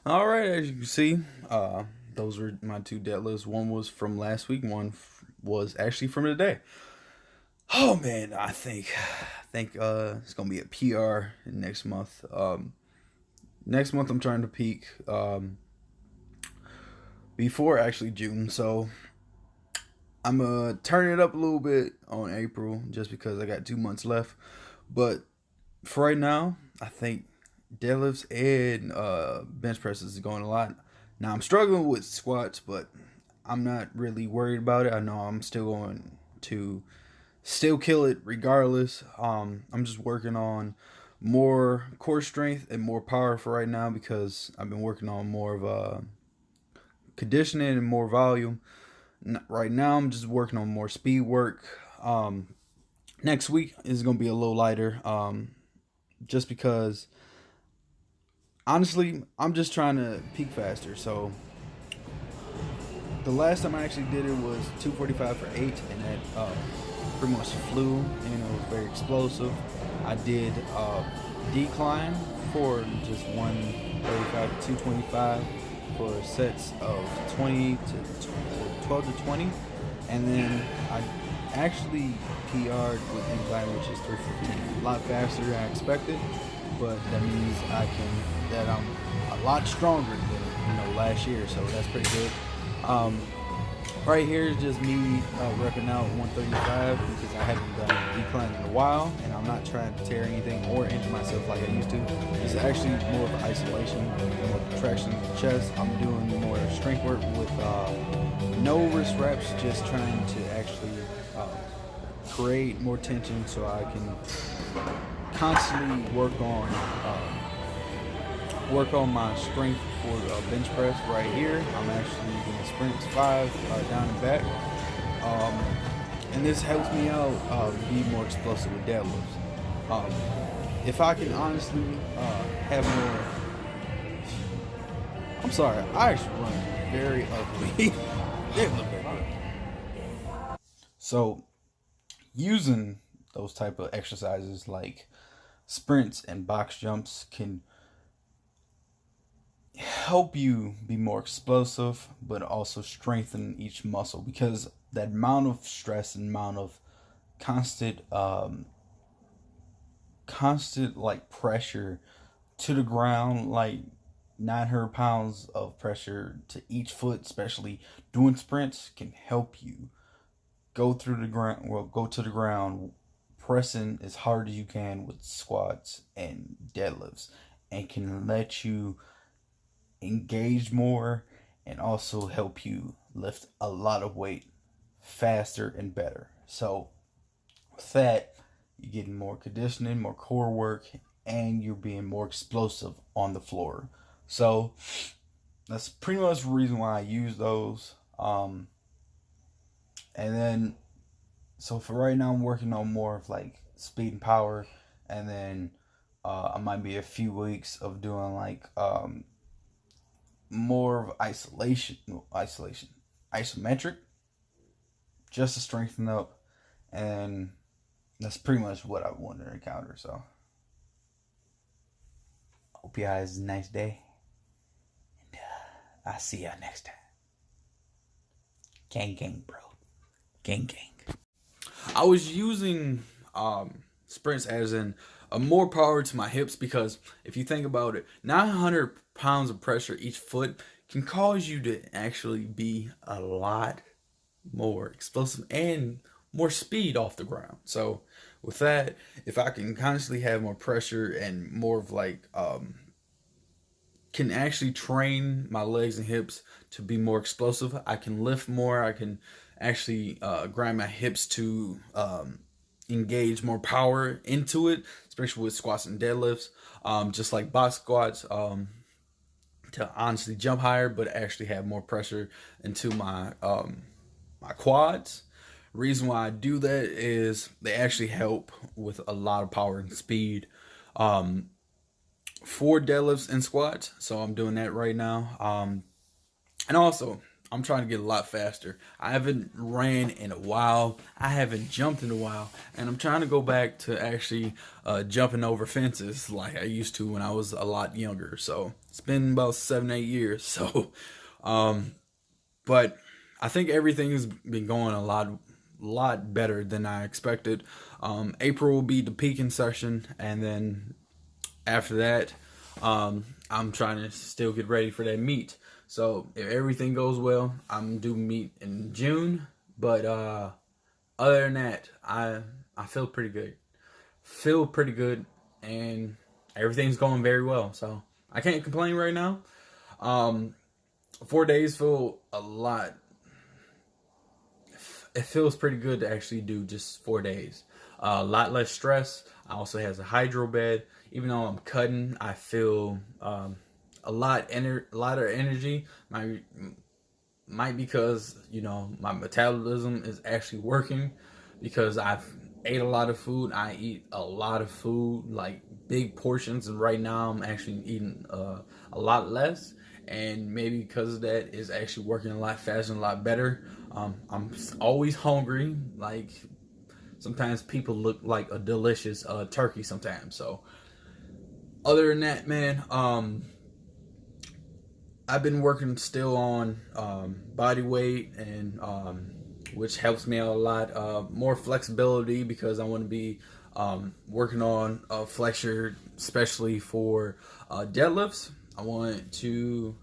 All right, as you can see, those were my two deadlifts. One was from last week. One was actually from today. Oh man, I think it's gonna be a PR next month. Next month I'm trying to peak before actually June, so I'm gonna turn it up a little bit on April just because I got 2 months left. But for right now, I think deadlifts and bench presses is going a lot. Now I'm struggling with squats, but I'm not really worried about it. I know I'm still going to still kill it regardless. I'm just working on more core strength and more power for right now because I've been working on more of conditioning and more volume. Right now, I'm just working on more speed work. Next week is going to be a little lighter, just because honestly, I'm just trying to peak faster. So the last time I actually did it was 245 for 8, and that pretty much flew, and it was very explosive. I did decline for just 135 to 225 for sets of 20 to 12 to 20, and then I actually PR'd with incline, which is 315, a lot faster than I expected, but that means that I'm a lot stronger than last year, so that's pretty good. Um, right here is just me repping out 135 because I haven't done a decline in a while, and I'm not trying to tear anything or injure myself like I used to. It's actually more of isolation, more traction in the chest. I'm doing more strength work with no wrist reps, just trying to actually create more tension so I can constantly work on my strength for bench press right here. I'm actually doing sprints 5 down and back. Um, and this helps me out be more explosive with deadlifts. If I can honestly have more, I'm sorry, I actually run very ugly. So using those type of exercises like sprints and box jumps can help you be more explosive, but also strengthen each muscle because that amount of stress and amount of constant, constant like pressure to the ground, like 900 pounds of pressure to each foot, especially doing sprints, can help you go to the ground, pressing as hard as you can with squats and deadlifts, and can let you engage more and also help you lift a lot of weight faster and better. So with that, you're getting more conditioning, more core work, and you're being more explosive on the floor. So that's pretty much the reason why I use those. And then, so for right now, I'm working on more of like speed and power, and then I might be a few weeks of doing like more of isometric, just to strengthen up, and that's pretty much what I wanted to encounter. So, hope you guys have a nice day, and I'll see y'all next time. Gang, gang, bro. Gang, gang. I was using sprints as in more power to my hips because if you think about it, 900 pounds of pressure each foot can cause you to actually be a lot more explosive and more speed off the ground. So with that, if I can constantly have more pressure and more of like can actually train my legs and hips to be more explosive. I can lift more. I can actually grind my hips to engage more power into it, especially with squats and deadlifts. Just like box squats, to honestly jump higher, but actually have more pressure into my quads. Reason why I do that is they actually help with a lot of power and speed. For deadlifts and squats. So I'm doing that right now. And also I'm trying to get a lot faster. I haven't ran in a while. I haven't jumped in a while, and I'm trying to go back to actually jumping over fences like I used to when I was a lot younger. So it's been about 7, 8 years. So, but I think everything has been going a lot better than I expected. April will be the peaking session, and then after that, I'm trying to still get ready for that meet. So if everything goes well, I'm due meet in June. But other than that, I feel pretty good. Feel pretty good, and everything's going very well. So I can't complain right now. 4 days feel a lot. It feels pretty good to actually do just 4 days. A lot less stress. I also has a hydro bed. Even though I'm cutting, I feel a lot of energy. Might because my metabolism is actually working because I've ate a lot of food. I eat a lot of food, like big portions, and right now I'm actually eating a lot less. And maybe because of that, is actually working a lot faster and a lot better. I'm always hungry. Like sometimes people look like a delicious turkey sometimes. So other than that, man, I've been working still on body weight and which helps me out a lot. More flexibility because I want to be working on flexure, especially for deadlifts. I want to